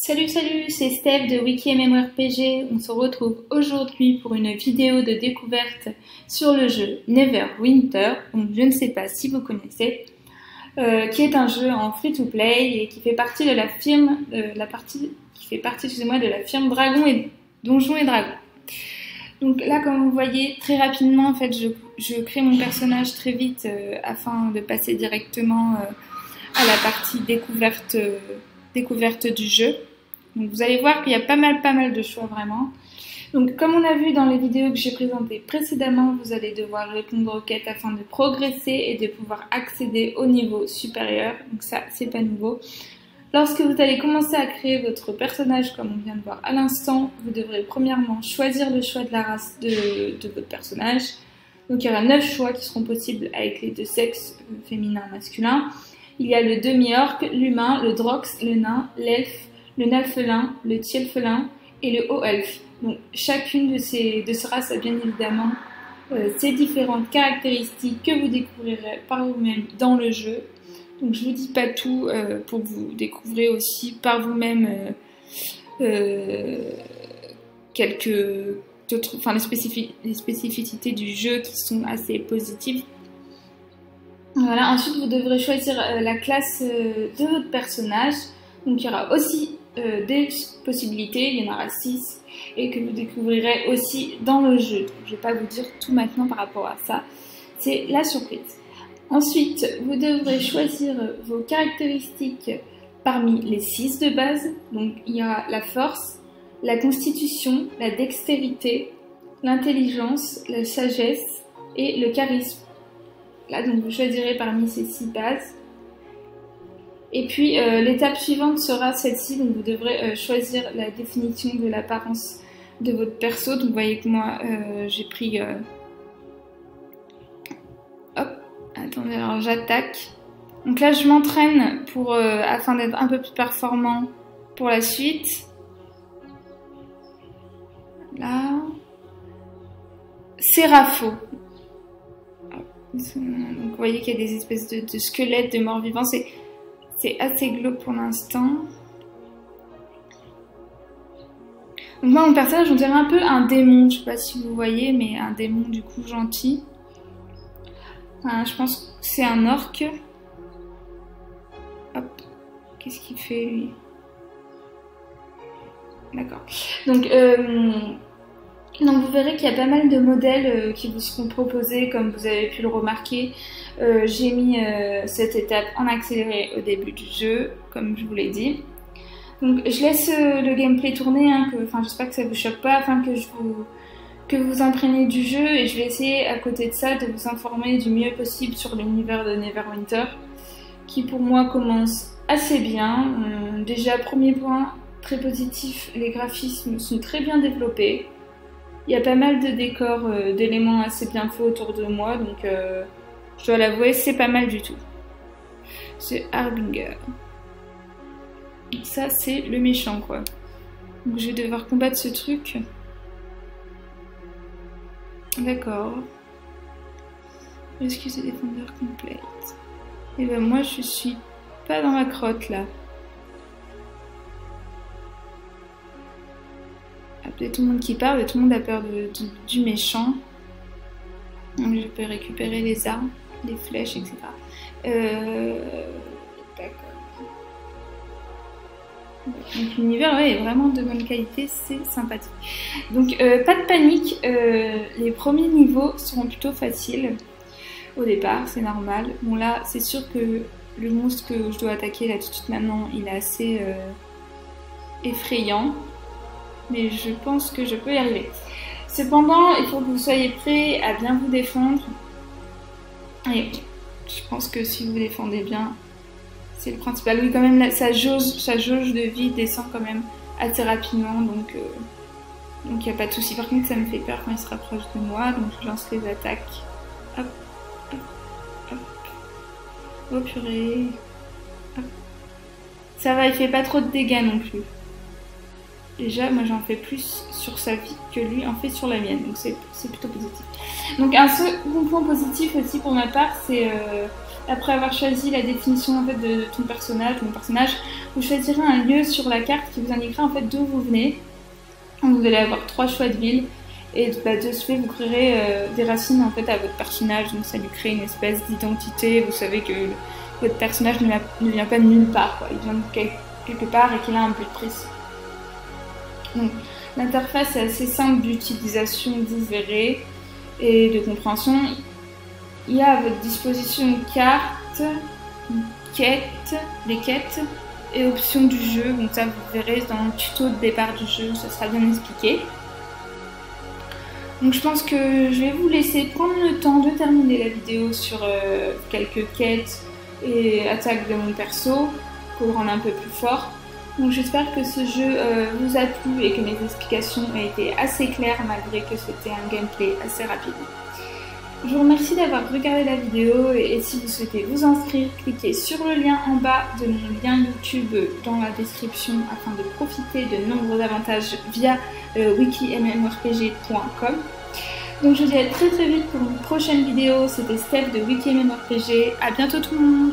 Salut, c'est Steph de WikiMMORPG. On se retrouve aujourd'hui pour une vidéo de découverte sur le jeu Neverwinter. Donc je ne sais pas si vous connaissez, qui est un jeu en free-to-play et qui fait partie de la firme, de la firme Donjons et Dragons. Donc là, comme vous voyez, très rapidement, en fait, je crée mon personnage très vite afin de passer directement à la partie découverte du jeu. Donc vous allez voir qu'il y a pas mal de choix vraiment. Donc comme on a vu dans les vidéos que j'ai présentées précédemment, vous allez devoir répondre aux quêtes afin de progresser et de pouvoir accéder au niveau supérieur. Donc ça, c'est pas nouveau. Lorsque vous allez commencer à créer votre personnage, comme on vient de voir à l'instant, vous devrez premièrement choisir le choix de la race de votre personnage. Donc il y aura 9 choix qui seront possibles avec les deux sexes, féminin et masculin. Il y a le demi-orc, l'humain, le drox, le nain, l'elfe, le nalphelin, le tielphelin et le haut-elfe. Donc chacune de ces races a bien évidemment ses différentes caractéristiques que vous découvrirez par vous-même dans le jeu. Donc je vous dis pas tout pour que vous découvrez aussi par vous-même quelques autres, enfin les spécificités du jeu qui sont assez positives. Voilà, ensuite vous devrez choisir la classe de votre personnage. Donc il y aura aussi des possibilités, il y en aura 6 et que vous découvrirez aussi dans le jeu. Donc, je ne vais pas vous dire tout maintenant par rapport à ça, c'est la surprise. Ensuite, vous devrez choisir vos caractéristiques parmi les 6 de base. Donc il y aura la force, la constitution, la dextérité, l'intelligence, la sagesse et le charisme. Là, donc vous choisirez parmi ces 6 bases. Et puis l'étape suivante sera celle-ci, donc vous devrez choisir la définition de l'apparence de votre perso. Donc vous voyez que moi j'ai pris... Hop, attendez, alors j'attaque. Donc là je m'entraîne pour afin d'être un peu plus performant pour la suite. Là... Sérapho. Donc vous voyez qu'il y a des espèces de squelettes, de morts-vivants. C'est assez glauque pour l'instant. Donc moi, mon personnage, on dirait un peu un démon. Je sais pas si vous voyez, mais un démon du coup gentil. Je pense que c'est un orc. Hop. Qu'est-ce qu'il fait lui? D'accord. Donc vous verrez qu'il y a pas mal de modèles qui vous seront proposés, comme vous avez pu le remarquer. J'ai mis cette étape en accéléré au début du jeu, comme je vous l'ai dit. Donc je laisse le gameplay tourner, j'espère que ça vous choque pas, afin que vous imprégniez du jeu, et je vais essayer à côté de ça de vous informer du mieux possible sur l'univers de Neverwinter, qui pour moi commence assez bien. Déjà, premier point très positif, les graphismes sont très bien développés. Il y a pas mal de décors, d'éléments assez bien faits autour de moi, donc je dois l'avouer, c'est pas mal du tout. C'est Harbinger. Ça, c'est le méchant, quoi. Donc je vais devoir combattre ce truc. D'accord. Excusez défendeur complète. Et ben moi, je suis pas dans ma crotte, là. Peut-être tout le monde qui parle et tout le monde a peur du méchant. Donc je peux récupérer les armes, les flèches, etc. D'accord. Donc l'univers est vraiment de bonne qualité, c'est sympathique. Donc pas de panique, les premiers niveaux seront plutôt faciles au départ, c'est normal. Bon là, c'est sûr que le monstre que je dois attaquer là tout de suite maintenant, il est assez effrayant. Mais je pense que je peux y arriver. Cependant, il faut que vous soyez prêts à bien vous défendre. Et je pense que si vous vous défendez bien, c'est le principal. Oui, quand même, sa jauge de vie descend quand même assez rapidement. Donc il n'y a pas de souci. Par contre, ça me fait peur quand il se rapproche de moi. Donc je lance les attaques. Hop, hop, hop. Oh purée. Hop. Ça va, il fait pas trop de dégâts non plus. Déjà, moi j'en fais plus sur sa vie que lui en fait sur la mienne, donc c'est plutôt positif. Donc un second point positif aussi pour ma part, c'est après avoir choisi la définition en fait de ton personnage, mon personnage, vous choisirez un lieu sur la carte qui vous indiquera en fait d'où vous venez. Donc, vous allez avoir 3 choix de villes et de ce fait vous créerez des racines en fait à votre personnage, donc ça lui crée une espèce d'identité. Vous savez que votre personnage ne vient pas de nulle part, quoi. Il vient de quelque part et qu'il a un but précis. Donc l'interface est assez simple d'utilisation, vous verrez, et de compréhension. Il y a à votre disposition une carte, les quêtes et options du jeu. Donc ça, vous verrez dans le tuto de départ du jeu, ça sera bien expliqué. Donc je pense que je vais vous laisser prendre le temps de terminer la vidéo sur quelques quêtes et attaques de mon perso pour le rendre un peu plus fort. Donc j'espère que ce jeu vous a plu et que mes explications ont été assez claires malgré que c'était un gameplay assez rapide. Je vous remercie d'avoir regardé la vidéo et si vous souhaitez vous inscrire, cliquez sur le lien en bas de mon lien YouTube dans la description afin de profiter de nombreux avantages via wikimmorpg.com. Donc je vous dis à très vite pour une prochaine vidéo. C'était Steph de WikiMMORPG. À bientôt tout le monde.